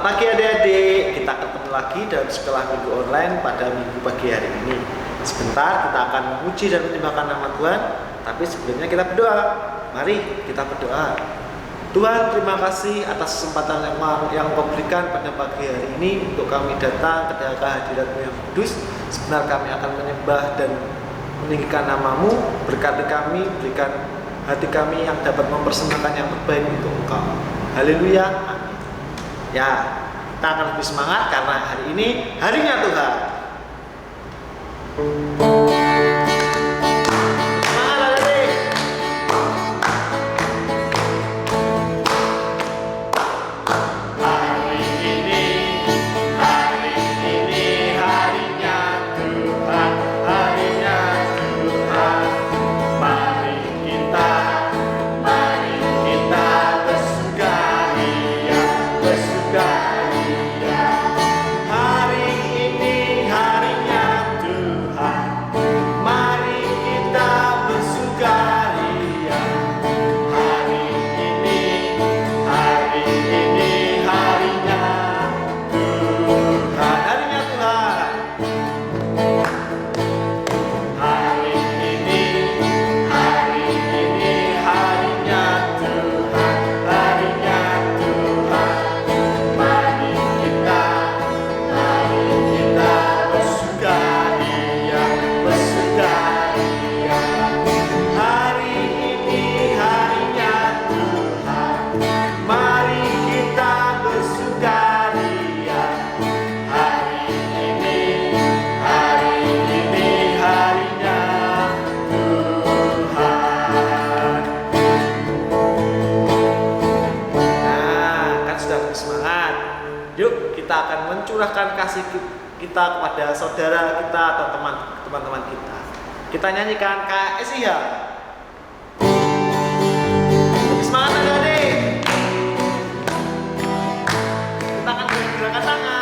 pagi adik-adik, kita ketemu lagi dalam sekolah minggu online pada minggu pagi hari ini. Sebentar kita akan memuji dan menyembahkan nama Tuhan, tapi sebelumnya kita berdoa. Mari kita berdoa. Tuhan, terima kasih atas kesempatan yang Kau berikan pada pagi hari ini untuk kami datang ke hadirat-Mu yang kudus. Sebentar kami akan menyembah dan meninggikan nama-Mu. Berkati kami, berikan hati kami yang dapat mempersembahkan yang terbaik untuk Engkau. Haleluya, amin. Ya, kita akan lebih semangat karena hari ini harinya Tuhan. Mencurahkan kasih kita kepada saudara kita atau teman-teman kita. Kita nyanyikan KSI ya. Semangat adik-adik. Kita akan gerakan tangan.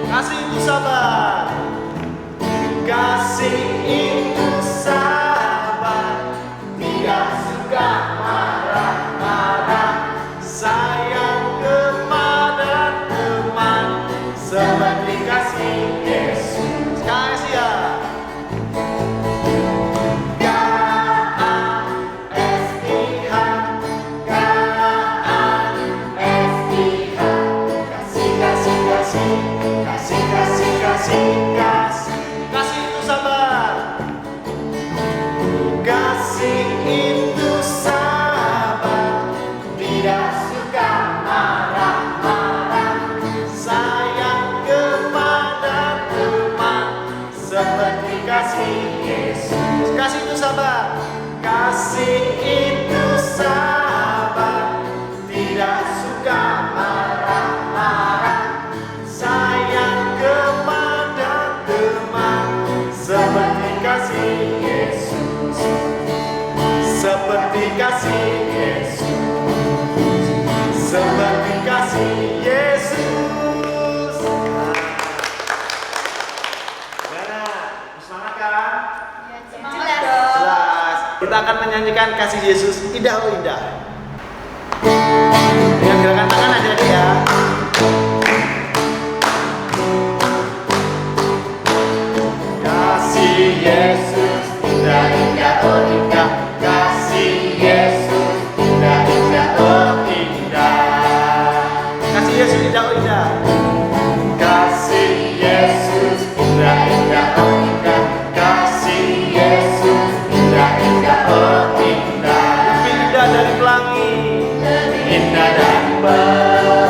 Kasih itu sabar. Kasih itu sabar, tidak suka marah-marah, sayang kepada teman seperti kasih Yesus. Kasih ya. Kasih itu sabar. Kasih itu sabar, tidak suka marah-marah, sayang kepada teman seperti kasih Yesus. Kasih itu sabar. Kasih itu sabar, tidak suka marah-marah, sayang kepada teman seperti kasih Yesus, seperti kasih Yesus, seperti kasih Yesus. Gimana? Semangat kan? Ya, jelas dong. Jelas. Kita akan menyanyikan kasih Yesus indah oh indah. Dengan gerakan tangan adik-adik ya. Kasih Yesus indah indah oh indah, kasih Yesus indah indah oh indah, kasih Yesus indah oh indah, kasih Yesus indah indah oh indah, kasih Yesus indah indah oh indah, lebih indah dari pelangi, indah dari pelangi.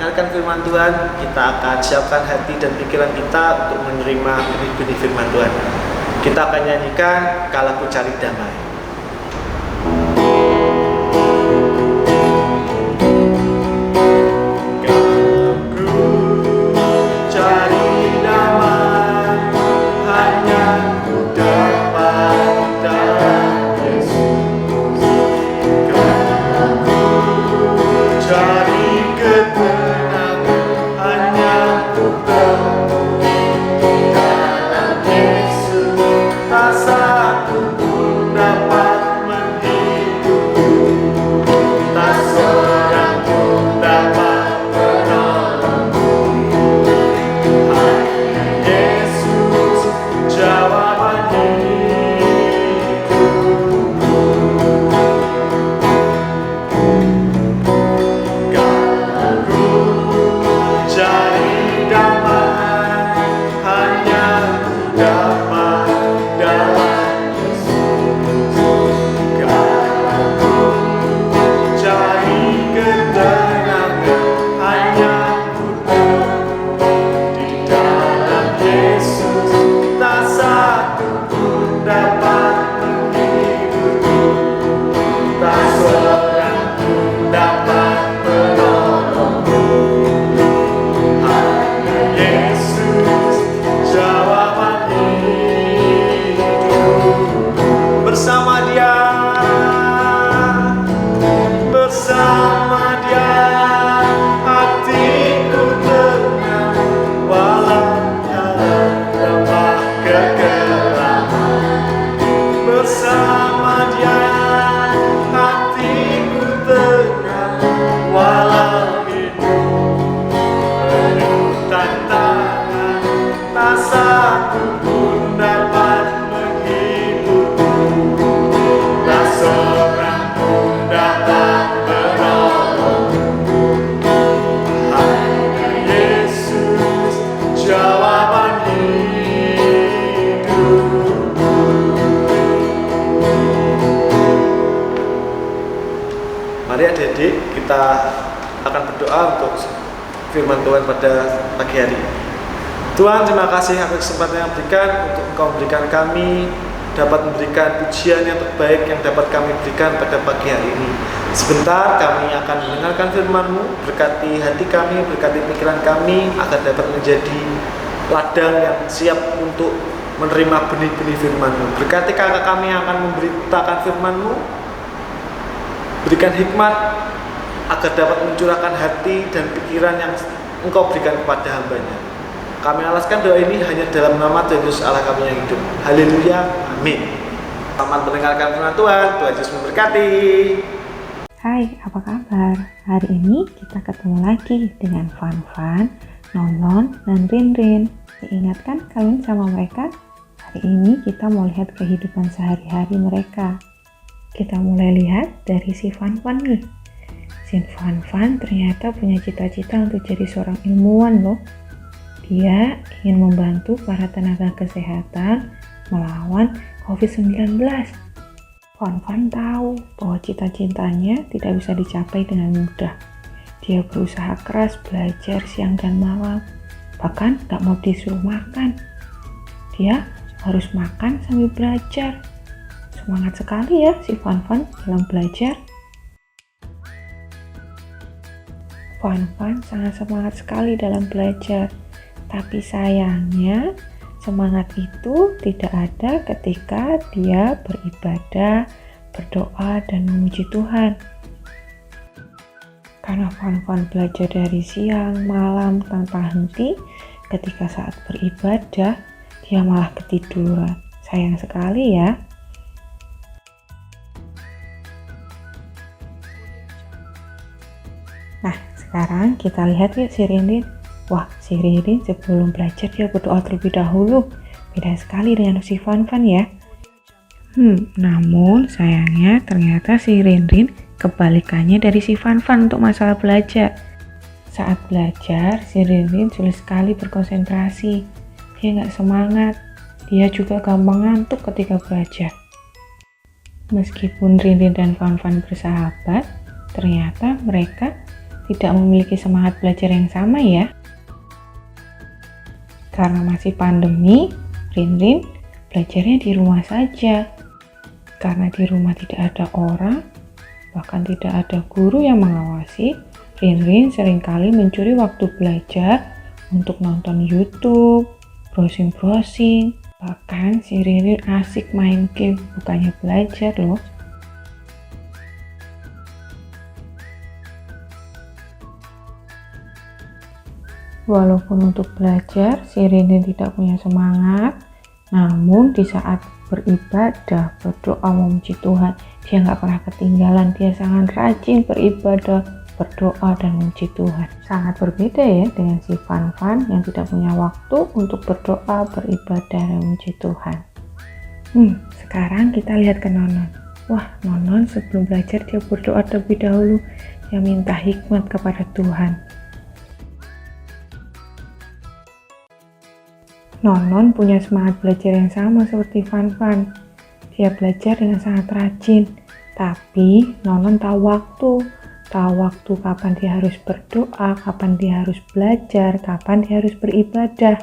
mendengarkan firman Tuhan, kita akan siapkan hati dan pikiran kita untuk menerima benih-benih firman Tuhan. Kita akan nyanyikan Kalau Ku Cari Damai. Mari adik-adik, kita akan berdoa untuk firman Tuhan pada pagi hari ini. Tuhan, terima kasih atas kesempatan yang berikan untuk Engkau memberikan kami dapat memberikan pujian yang terbaik yang dapat kami berikan pada pagi hari ini. Sebentar kami akan mendengarkan firman-Mu, berkati hati kami, berkati pikiran kami agar dapat menjadi ladang yang siap untuk menerima benih-benih firman-Mu. Berkati kakak kami yang akan memberitakan firman-Mu, berikan hikmat agar dapat mencurahkan hati dan pikiran yang Engkau berikan kepada hamba-Nya. Kami alaskan doa ini hanya dalam nama Tuhan Yesus Allah kami yang hidup. Haleluya, amin. Selamat mendengarkan firman Tuhan. Tuhan Yesus memberkati. Hai, apa kabar? Hari ini kita ketemu lagi dengan Fan, Non, dan Rin. Ingatkan kalian sama mereka? Hari ini kita mau lihat kehidupan sehari-hari mereka. Kita mulai lihat dari si Fan nih. Si Fan ternyata punya cita-cita untuk jadi seorang ilmuwan loh. Dia ingin membantu para tenaga kesehatan melawan COVID-19. Fan tahu bahwa cita-citanya tidak bisa dicapai dengan mudah. Dia berusaha keras belajar siang dan malam, bahkan gak mau disuruh makan. Dia harus makan sambil belajar. Semangat sekali ya si Fan dalam belajar. Fan sangat semangat sekali dalam belajar. Tapi sayangnya semangat itu tidak ada ketika dia beribadah, berdoa, dan memuji Tuhan. Karena Fan belajar dari siang, malam tanpa henti, ketika saat beribadah, dia malah ketiduran. Sayang sekali ya. Nah, sekarang kita lihat yuk si Rin. Wah, si Rin sebelum belajar dia berdoa terlebih dahulu. Beda sekali dengan si Fan ya. Namun sayangnya ternyata si Rin kebalikannya dari si Fan untuk masalah belajar. Saat belajar, si Rin sulit sekali berkonsentrasi. Dia nggak semangat. Dia juga gampang ngantuk ketika belajar. Meskipun Rin dan Fan bersahabat, ternyata mereka tidak memiliki semangat belajar yang sama ya. Karena masih pandemi, Rinrin belajarnya di rumah saja. Karena di rumah tidak ada orang, bahkan tidak ada guru yang mengawasi, Rinrin seringkali mencuri waktu belajar untuk nonton YouTube, browsing-browsing. Bahkan si Rinrin asik main game, bukannya belajar loh. Walaupun untuk belajar, si Rinrin tidak punya semangat, namun di saat beribadah, berdoa memuji Tuhan, dia nggak pernah ketinggalan. Dia sangat rajin beribadah, berdoa, dan memuji Tuhan. Sangat berbeda ya dengan si Fan yang tidak punya waktu untuk berdoa, beribadah, dan memuji Tuhan. Sekarang kita lihat ke Nonon. Wah, Nonon sebelum belajar dia berdoa terlebih dahulu. Dia minta hikmat kepada Tuhan. Nonon punya semangat belajar yang sama seperti Fan. Dia belajar dengan sangat rajin, tapi Nonon tahu waktu kapan dia harus berdoa, kapan dia harus belajar, kapan dia harus beribadah.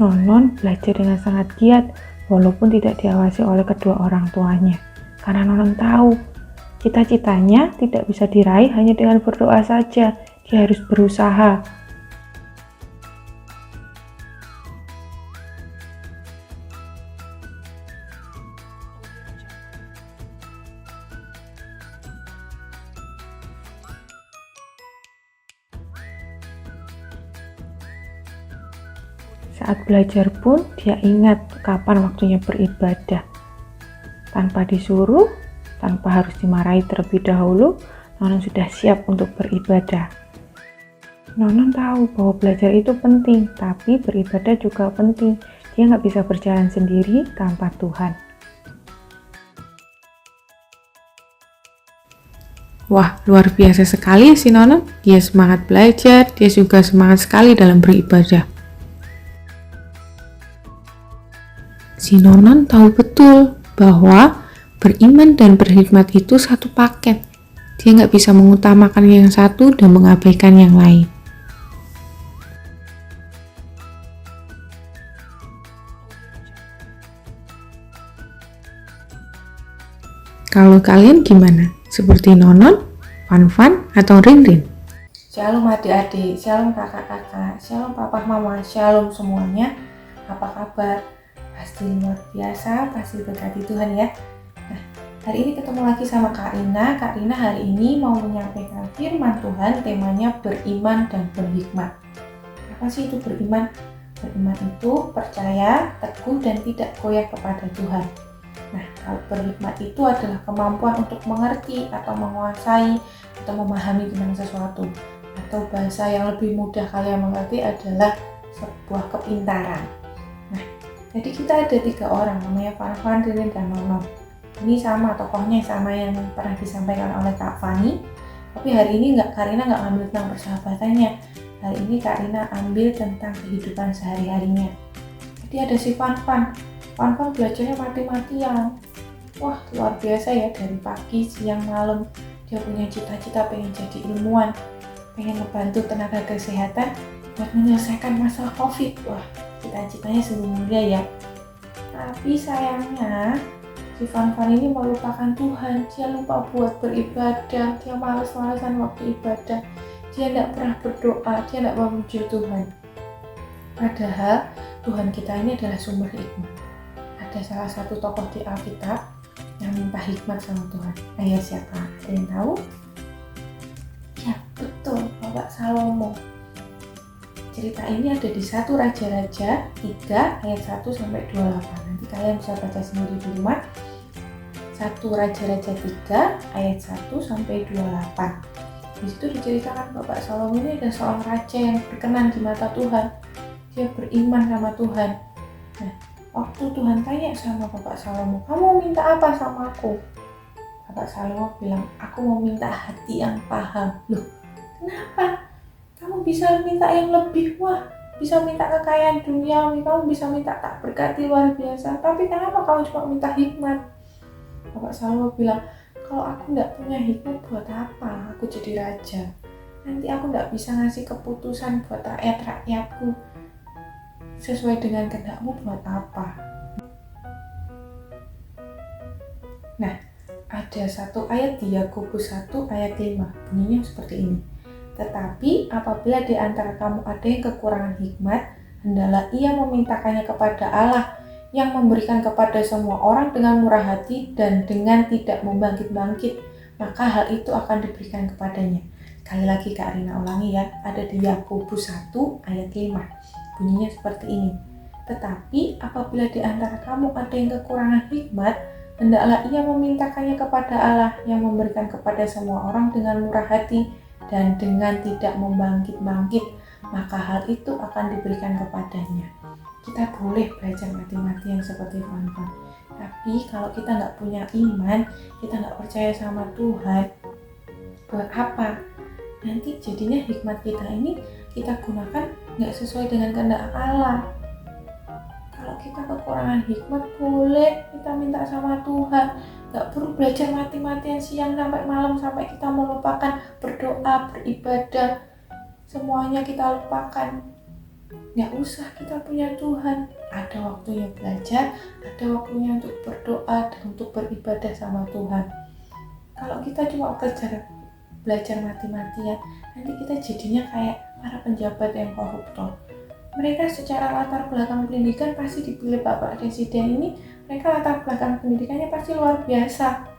Nonon belajar dengan sangat giat walaupun tidak diawasi oleh kedua orang tuanya. Karena Nonon tahu, cita-citanya tidak bisa diraih hanya dengan berdoa saja. Dia harus berusaha. Saat belajar pun dia ingat kapan waktunya beribadah. Tanpa disuruh, tanpa harus dimarahi terlebih dahulu, Nonon sudah siap untuk beribadah. Nonon tahu bahwa belajar itu penting, tapi beribadah juga penting. Dia nggak bisa berjalan sendiri tanpa Tuhan. Wah, luar biasa sekali si Nonon. Dia semangat belajar, dia juga semangat sekali dalam beribadah. Si Nonon tahu betul bahwa beriman dan berkhidmat itu satu paket. Dia nggak bisa mengutamakan yang satu dan mengabaikan yang lain. Kalau kalian gimana? Seperti Nonon, Fan, atau Rinrin? Shalom adik-adik, shalom kakak-kakak, shalom papa mama, shalom semuanya. Apa kabar? Pasti luar biasa, pasti berkati Tuhan ya. Nah, hari ini ketemu lagi sama Kak Rina. Kak Rina hari ini mau menyampaikan firman Tuhan, temanya beriman dan berhikmat. Apa sih itu beriman? Beriman itu percaya, teguh, dan tidak goyah kepada Tuhan. Nah, kalau berhikmat itu adalah kemampuan untuk mengerti atau menguasai atau memahami tentang sesuatu. Atau bahasa yang lebih mudah kalian mengerti adalah sebuah kepintaran. Nah, jadi kita ada 3 orang, namanya Fan, Rinrin, dan Nonon. Ini sama tokohnya, sama yang pernah disampaikan oleh Kak Fani. Tapi hari ini Kak Rina nggak ambil tentang persahabatannya. Hari ini Kak Rina ambil tentang kehidupan sehari-harinya. Jadi ada si Fan belajarnya mati-matian. Wah, luar biasa ya, dari pagi, siang, malam. Dia punya cita-cita pengen jadi ilmuwan, pengen membantu tenaga kesehatan buat menyelesaikan masalah COVID. Wah, cita-citanya sungguh mulia ya. Tapi sayangnya, si Fan ini melupakan Tuhan. Dia lupa buat beribadah, dia malas-malasan waktu ibadah. Dia tidak pernah berdoa, dia tidak memuji Tuhan. Padahal Tuhan kita ini adalah sumber hikmat. Ada salah satu tokoh di Alkitab yang minta hikmat sama Tuhan. Ayah siapa? Ada yang tahu? Ya, betul, Bapak Salomo. Cerita ini ada di 1 Raja-Raja 3 ayat 1 sampai 28. Nanti kalian bisa baca sendiri di rumah. 1 Raja-Raja 3 ayat 1 sampai 28. Di situ diceritakan Bapak Salomo ini adalah seorang raja yang berkenan di mata Tuhan. Dia beriman sama Tuhan. Nah, waktu Tuhan tanya sama Bapak Salomo, kamu mau minta apa sama aku? Bapak Salomo bilang, aku mau minta hati yang paham. Loh, kenapa? Kamu bisa minta yang lebih, wah, bisa minta kekayaan duniawi, kamu bisa minta tak berkati luar biasa. Tapi kenapa kamu cuma minta hikmat? Bapak Salomo bilang, Kalau aku nggak punya hikmat, buat apa aku jadi raja? Nanti aku nggak bisa ngasih keputusan buat rakyat-rakyatku sesuai dengan kehendakmu, buat apa? Nah, ada satu ayat di Yakobus 1 ayat 5, bunyinya seperti ini. Tetapi apabila di antara kamu ada yang kekurangan hikmat, hendaklah ia memintakannya kepada Allah yang memberikan kepada semua orang dengan murah hati dan dengan tidak membangkit-bangkit, maka hal itu akan diberikan kepadanya. Sekali lagi Kak Rina ulangi ya, ada di Yakobus 1 ayat 5, bunyinya seperti ini. Tetapi apabila di antara kamu ada yang kekurangan hikmat, hendaklah ia memintakannya kepada Allah yang memberikan kepada semua orang dengan murah hati dan dengan tidak membangkit-bangkit, maka hal itu akan diberikan kepadanya. Kita boleh belajar mati-matian seperti Van-Van, tapi kalau kita nggak punya iman, kita nggak percaya sama Tuhan, buat apa? Nanti jadinya hikmat kita ini kita gunakan nggak sesuai dengan kehendak Allah. Kalau kita kekurangan hikmat, boleh kita minta sama Tuhan. Gak perlu belajar mati-matian siang sampai malam sampai kita melupakan berdoa, beribadah. Semuanya kita lupakan. Gak usah, kita punya Tuhan. Ada waktunya belajar, ada waktunya untuk berdoa dan untuk beribadah sama Tuhan. Kalau kita cuma belajar mati-matian, nanti kita jadinya kayak para penjabat yang koruptor. Mereka secara latar belakang pendidikan pasti dipilih Bapak Presiden ini, mereka latar belakang pendidikannya pasti luar biasa.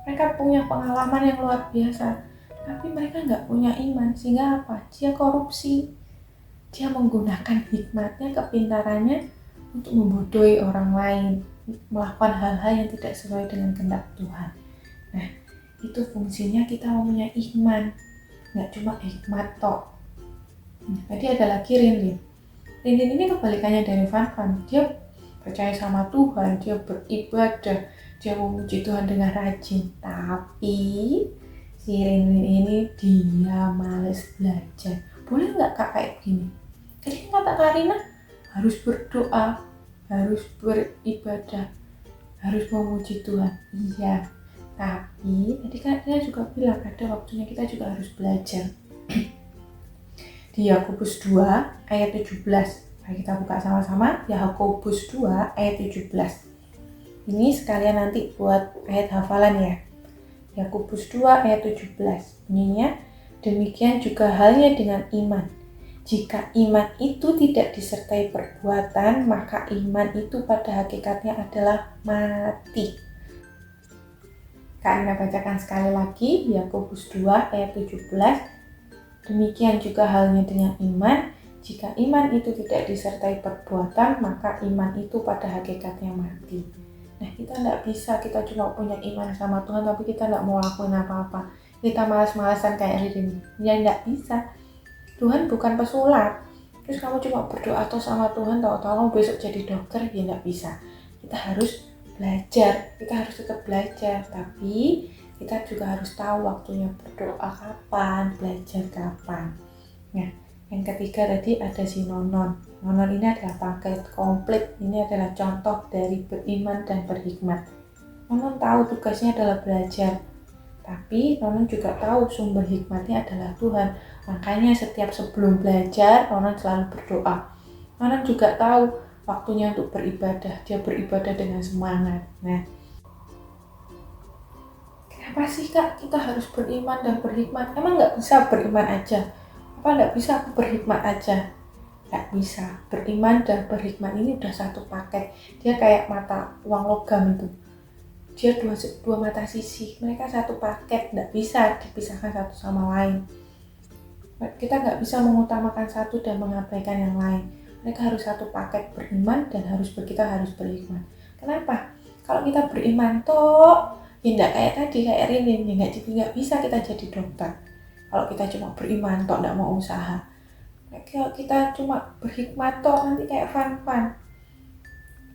Mereka punya pengalaman yang luar biasa, tapi mereka nggak punya iman, sehingga apa? Dia korupsi. Dia menggunakan hikmatnya, kepintarannya untuk membodohi orang lain, melakukan hal-hal yang tidak sesuai dengan kehendak Tuhan. Nah, itu fungsinya kita mempunyai iman, nggak cuma hikmat tok. Tadi ada lagi Rinrin. Rinrin ini kebalikannya dari Van-Van. Dia percaya sama Tuhan, dia beribadah, dia memuji Tuhan dengan rajin. Tapi si Rinrin ini dia males belajar. Boleh nggak Kak kayak begini? Jadi kata Karina harus berdoa, harus beribadah, harus memuji Tuhan. Iya. Tapi tadi Karina juga bilang ada waktunya kita juga harus belajar. Di Yakobus 2 ayat 17. Mari kita buka sama-sama Yakobus 2 ayat 17. Ini sekalian nanti buat ayat hafalan ya. Yakobus 2 ayat 17. Bunyinya, demikian juga halnya dengan iman. Jika iman itu tidak disertai perbuatan, maka iman itu pada hakikatnya adalah mati. Karina bacakan sekali lagi Yakobus 2 ayat 17. Demikian juga halnya dengan iman, jika iman itu tidak disertai perbuatan, maka iman itu pada hakikatnya mati. Nah, kita tidak bisa, kita cuma punya iman sama Tuhan, tapi kita tidak mau lakuin apa-apa. Kita malas-malasan kayak Rinrin. Ya tidak bisa. Tuhan bukan pesulap. Terus kamu cuma berdoa atau sama Tuhan, tahu-tahu besok jadi dokter, ya tidak bisa. Kita harus belajar, kita harus tetap belajar, tapi kita juga harus tahu waktunya berdoa kapan, belajar kapan. Nah, yang ketiga tadi ada si Nonon. Nonon ini adalah paket komplit. Ini adalah contoh dari beriman dan berhikmat. Nonon tahu tugasnya adalah belajar. Tapi Nonon juga tahu sumber hikmatnya adalah Tuhan. Makanya setiap sebelum belajar, Nonon selalu berdoa. Nonon juga tahu waktunya untuk beribadah. Dia beribadah dengan semangat. Nah, kenapa sih Kak kita harus beriman dan berhikmat? Emang nggak bisa beriman aja? Apa nggak bisa aku berhikmat aja? Nggak bisa. Beriman dan berhikmat ini udah satu paket. Dia kayak mata uang logam itu. Dia dua mata sisi. Mereka satu paket. Nggak bisa dipisahkan satu sama lain. Kita nggak bisa mengutamakan satu dan mengabaikan yang lain. Mereka harus satu paket, beriman dan kita harus berhikmat. Kenapa? Kalau kita beriman toh, ya enggak kayak tadi, kayak Rinrin, ya nggak bisa kita jadi dokter. Kalau kita cuma beriman toh, enggak mau usaha. Kalau kita cuma berhikmat toh, nanti kayak Van-Van.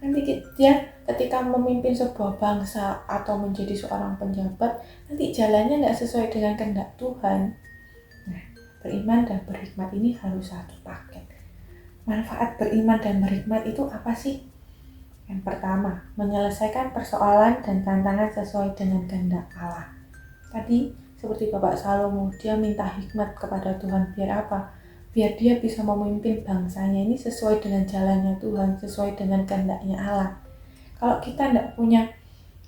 Nanti dia ketika memimpin sebuah bangsa atau menjadi seorang penjabat, nanti jalannya nggak sesuai dengan kehendak Tuhan. Nah, beriman dan berhikmat ini harus satu paket. Manfaat beriman dan berhikmat itu apa sih? Yang pertama, menyelesaikan persoalan dan tantangan sesuai dengan kehendak Allah. Tadi seperti Bapak Salomo, dia minta hikmat kepada Tuhan. Biar apa? Biar dia bisa memimpin bangsanya ini sesuai dengan jalannya Tuhan, sesuai dengan kehendaknya Allah. Kalau kita tidak punya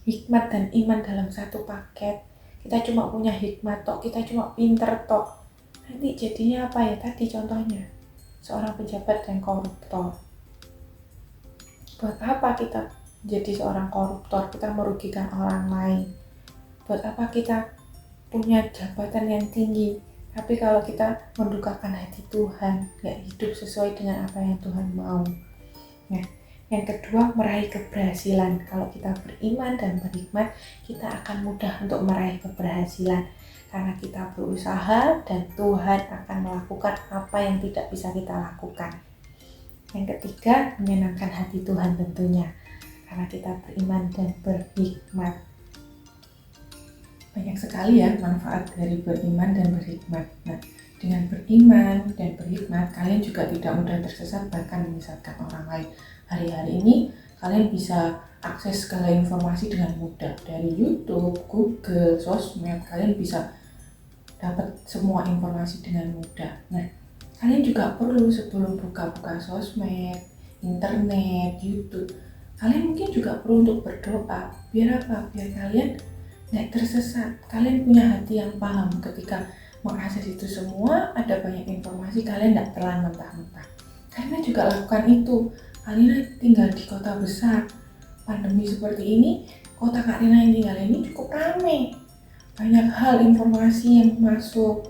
hikmat dan iman dalam satu paket, kita cuma punya hikmat tok, kita cuma pinter tok, nanti jadinya apa ya? Tadi contohnya, seorang pejabat dan koruptor. Buat apa kita jadi seorang koruptor? Kita merugikan orang lain. Buat apa kita punya jabatan yang tinggi, tapi kalau kita mendukakan hati Tuhan, gak hidup sesuai dengan apa yang Tuhan mau. Nah, yang kedua, meraih keberhasilan. Kalau kita beriman dan berhikmat, kita akan mudah untuk meraih keberhasilan. Karena kita berusaha dan Tuhan akan melakukan apa yang tidak bisa kita lakukan. Yang ketiga, menyenangkan hati Tuhan tentunya. Karena kita beriman dan berhikmat. Banyak sekali ya manfaat dari beriman dan berhikmat. Nah, dengan beriman dan berhikmat, kalian juga tidak mudah tersesat bahkan menyesatkan orang lain. Hari-hari ini kalian bisa akses segala informasi dengan mudah dari YouTube, Google, sosmed. Kalian bisa dapat semua informasi dengan mudah. Nah, kalian juga perlu sebelum buka-buka sosmed, internet, YouTube, kalian mungkin juga perlu untuk berdoa. Biar apa? Biar kalian tidak tersesat. Kalian punya hati yang paham ketika mengakses itu semua, ada banyak informasi, kalian tidak telan mentah-mentah. Karena juga lakukan itu. Kalian tinggal di kota besar. Pandemi seperti ini, kota Kak Rina yang tinggal ini cukup ramai. Banyak hal informasi yang masuk.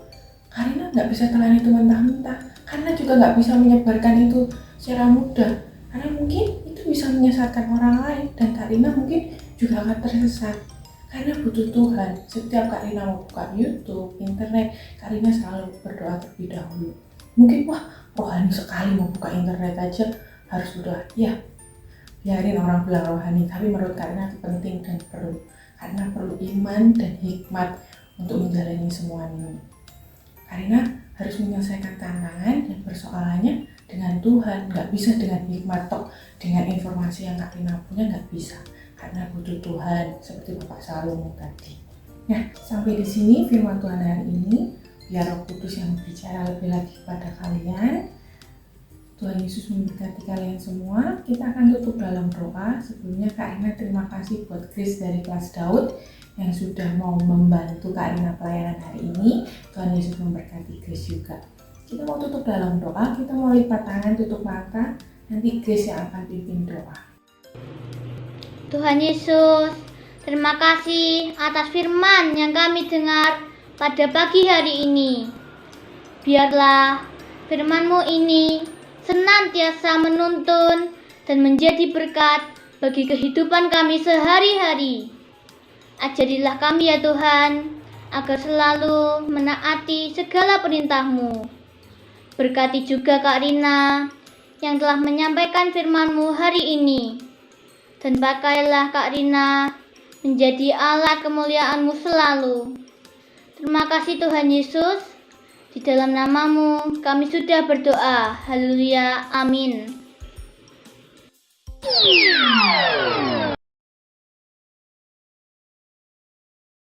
Kak Rina nggak bisa telan itu mentah-mentah. Karena juga nggak bisa menyebarkan itu secara mudah. Karena mungkin itu bisa menyesatkan orang lain. Dan Kak Rina mungkin juga akan tersesat. Karena butuh Tuhan. Setiap Kak Rina mau buka YouTube, internet, Kak Rina selalu berdoa terlebih dahulu. Mungkin rohani sekali mau buka internet aja harus berdoa. Ya, biarin orang bilang rohani, tapi menurut Kak Rina itu penting dan perlu. Karena perlu iman dan hikmat untuk menjalani semua ini. Kak Rina harus menyelesaikan tantangan dan persoalannya dengan Tuhan. Nggak bisa dengan hikmat tok, dengan informasi yang Kak Rina punya nggak bisa. Karena butuh Tuhan, seperti Bapak Salomo tadi. Nah, sampai di sini firman Tuhan hari ini. Biar Roh Kudus yang berbicara lebih lagi kepada kalian. Tuhan Yesus memberkati kalian semua. Kita akan tutup dalam doa. Sebelumnya Kak Rina terima kasih buat Grace dari kelas Daud yang sudah mau membantu Kak Rina pelayanan hari ini. Tuhan Yesus memberkati Grace juga. Kita mau tutup dalam doa. Kita mau lipat tangan, tutup mata. Nanti Grace yang akan pimpin doa. Tuhan Yesus, terima kasih atas firman yang kami dengar pada pagi hari ini. Biarlah firman-Mu ini senantiasa menuntun dan menjadi berkat bagi kehidupan kami sehari-hari. Ajarilah kami ya Tuhan, agar selalu menaati segala perintah-Mu. Berkati juga Kak Rina yang telah menyampaikan firman-Mu hari ini. Dan pakailah Kak Rina menjadi alat kemuliaan-Mu selalu. Terima kasih Tuhan Yesus. Di dalam nama-Mu kami sudah berdoa. Haleluya. Amin.